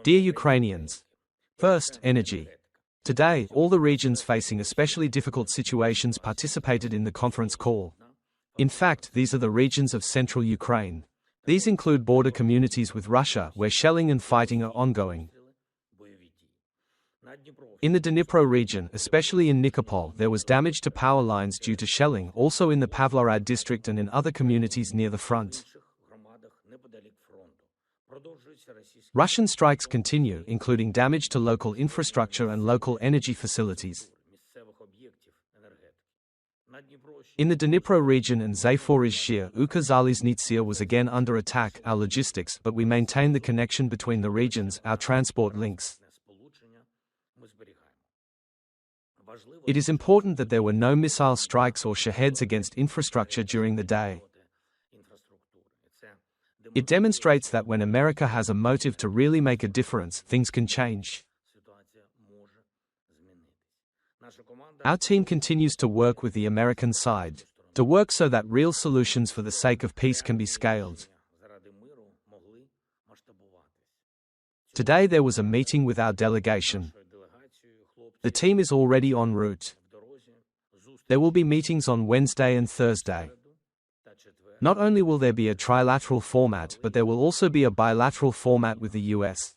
Dear Ukrainians, first, energy. Today, all the regions facing especially difficult situations participated in the conference call. In fact, these are the regions of central Ukraine. These include border communities with Russia, where shelling and fighting are ongoing. In the Dnipro region, especially in Nikopol, there was damage to power lines due to shelling, also in the Pavlorad district and in other communities near the front. Russian strikes continue, including damage to local infrastructure and local energy facilities. In the Dnipro region and Zaporizhzhia, Ukrzaliznytsia was again under attack, our logistics, but we maintain the connection between the regions, our transport links. It is important that there were no missile strikes or shaheds against infrastructure during the day. It demonstrates that when America has a motive to really make a difference, things can change. Our team continues to work with the American side, to work so that real solutions for the sake of peace can be scaled. Today there was a meeting with our delegation. The team is already en route. There will be meetings on Wednesday and Thursday. Not only will there be a trilateral format, but there will also be a bilateral format with the US.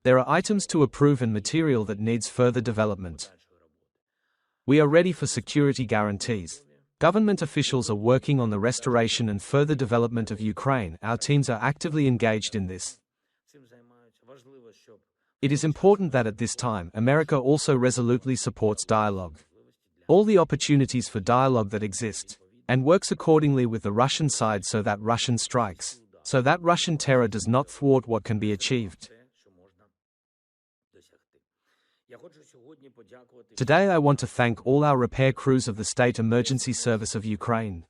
There are items to approve and material that needs further development. We are ready for security guarantees. Government officials are working on the restoration and further development of Ukraine. Our teams are actively engaged in this. It is important that at this time, America also resolutely supports dialogue. All the opportunities for dialogue that exist, and works accordingly with the Russian side so that Russian strikes, so that Russian terror does not thwart what can be achieved. Today I want to thank all our repair crews of the State Emergency Service of Ukraine.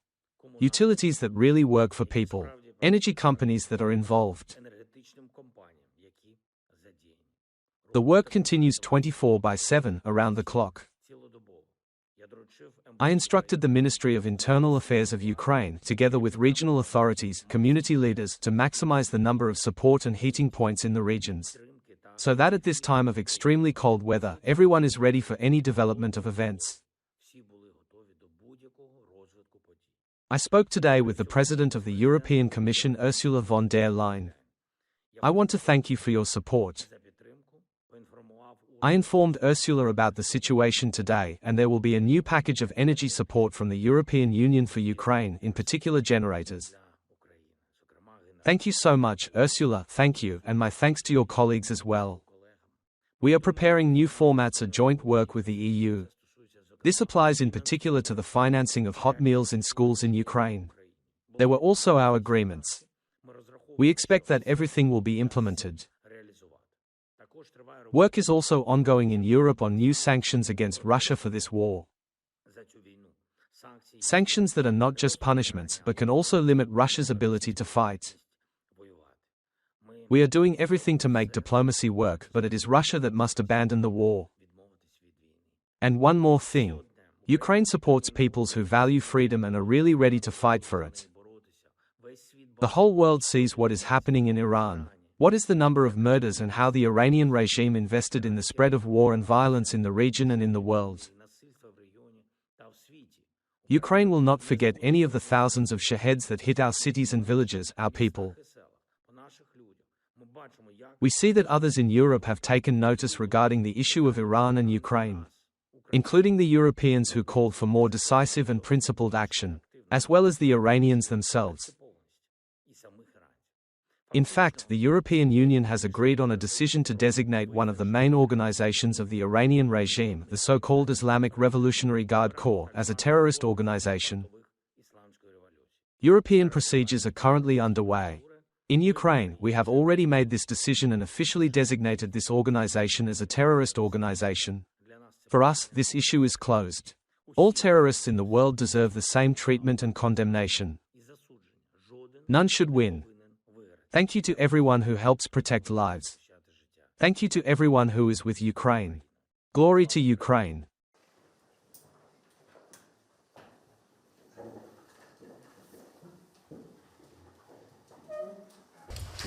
Utilities that really work for people, energy companies that are involved. The work continues 24/7, around the clock. I instructed the Ministry of Internal Affairs of Ukraine, together with regional authorities, community leaders, to maximize the number of support and heating points in the regions, so that at this time of extremely cold weather, everyone is ready for any development of events. I spoke today with the President of the European Commission, Ursula von der Leyen. I want to thank you for your support. I informed Ursula about the situation today, and there will be a new package of energy support from the European Union for Ukraine, in particular generators. Thank you so much, Ursula, thank you, and my thanks to your colleagues as well. We are preparing new formats of joint work with the EU. This applies in particular to the financing of hot meals in schools in Ukraine. There were also our agreements. We expect that everything will be implemented. Work is also ongoing in Europe on new sanctions against Russia for this war. Sanctions that are not just punishments, but can also limit Russia's ability to fight. We are doing everything to make diplomacy work, but it is Russia that must abandon the war. And one more thing. Ukraine supports peoples who value freedom and are really ready to fight for it. The whole world sees what is happening in Iran. What is the number of murders and how the Iranian regime invested in the spread of war and violence in the region and in the world? Ukraine will not forget any of the thousands of shaheds that hit our cities and villages, our people. We see that others in Europe have taken notice regarding the issue of Iran and Ukraine, including the Europeans who called for more decisive and principled action, as well as the Iranians themselves. In fact, the European Union has agreed on a decision to designate one of the main organizations of the Iranian regime, the so-called Islamic Revolutionary Guard Corps, as a terrorist organization. European procedures are currently underway. In Ukraine, we have already made this decision and officially designated this organization as a terrorist organization. For us, this issue is closed. All terrorists in the world deserve the same treatment and condemnation. None should win. Thank you to everyone who helps protect lives. Thank you to everyone who is with Ukraine. Glory to Ukraine.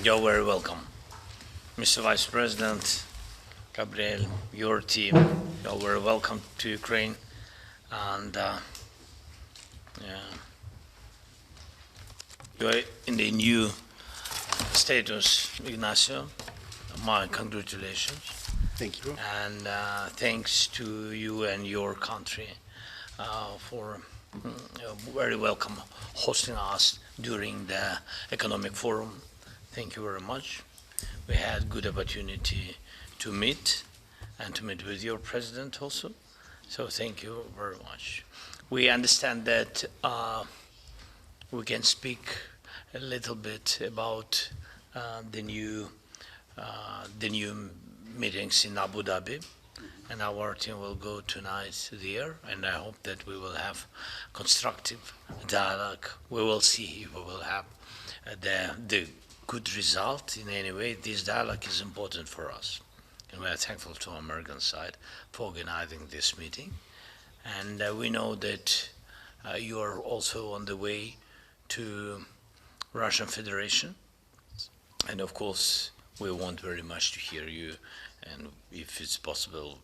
You're very welcome. Mr. Vice President, Gabriel, your team, you're very welcome to Ukraine. And you're in the new status, Ignacio. My congratulations. Thank you. And thanks to you and your country for very welcome hosting us during the economic forum. Thank you very much. We had good opportunity to meet and to meet with your president also. So thank you very much. We understand that we can speak a little bit about the new meetings in Abu Dhabi, and our team will go tonight there, and I hope that we will have constructive dialogue. We will see if we will have the good result. In any way, this dialogue is important for us, and we are thankful to American side for organizing this meeting. And we know that you are also on the way to Russian Federation, and of course we want very much to hear you, and if it's possible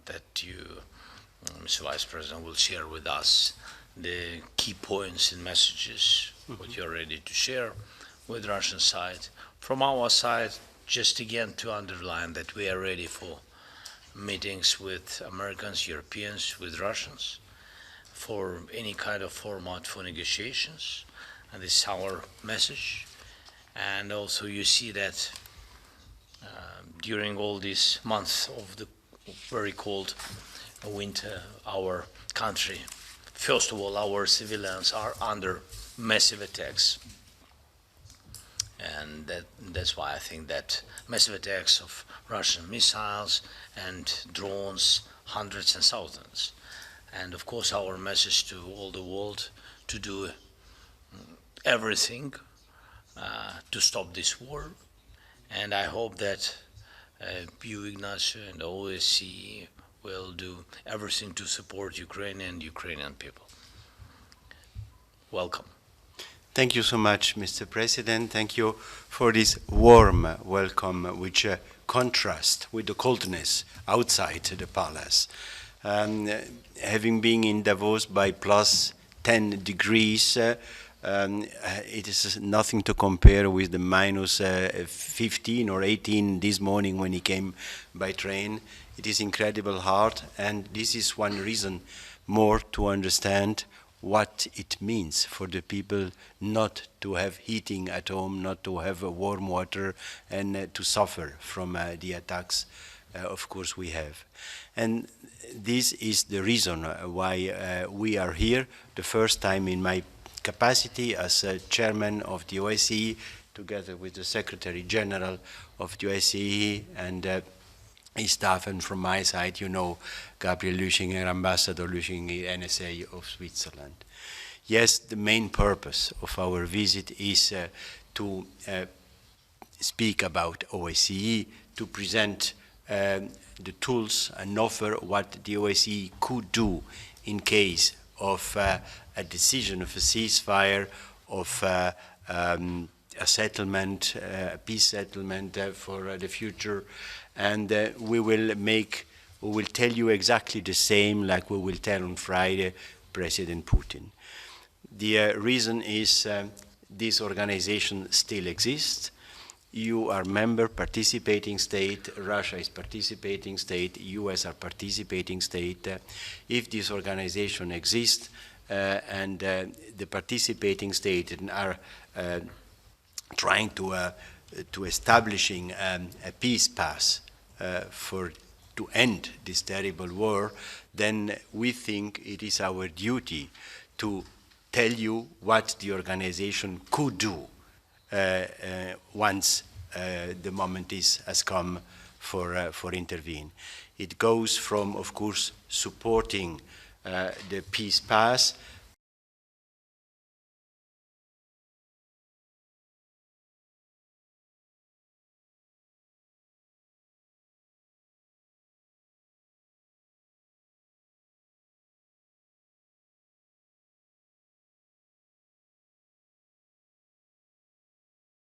that you, Mr. Vice President, will share with us the key points and messages what you're ready to share with the Russian side. From our side, just again to underline that we are ready for meetings with Americans, Europeans, with Russians, for any kind of format for negotiations, and this is our message. And also you see that during all these months of the very cold winter, our country, first of all, our civilians are under massive attacks. And that's why I think that massive attacks of Russian missiles and drones, hundreds and thousands. And of course our message to all the world to do everything to stop this war. And I hope that you, Ignacio, and the OSCE will do everything to support Ukraine and Ukrainian people. Welcome. Thank you so much, Mr. President. Thank you for this warm welcome, which contrasts with the coldness outside the palace. Having been in Davos by plus 10 degrees, it is nothing to compare with the minus 15 or 18 this morning when he came by train. It is incredible hard, and this is one reason more to understand what it means for the people not to have heating at home, not to have warm water, and to suffer from the attacks, of course, we have. And this is the reason why we are here, the first time in my capacity as chairman of the OSCE, together with the Secretary General of the OSCE and his staff, and from my side, you know, Gabriel Lüschinger, Ambassador Lüschinger, NSA of Switzerland. Yes, the main purpose of our visit is to speak about OSCE, to present the tools and offer what the OSCE could do in case of a decision of a ceasefire, of a settlement, a peace settlement for the future. And we will tell you exactly the same like we will tell on Friday President Putin. The reason is this organization still exists. You are member, participating state, Russia is participating state, US are participating state. If this organization exists and the participating states are trying to establishing a peace path to end this terrible war, then we think it is our duty to tell you what the organization could do once the moment has come for intervene. It goes from, of course, supporting the peace path,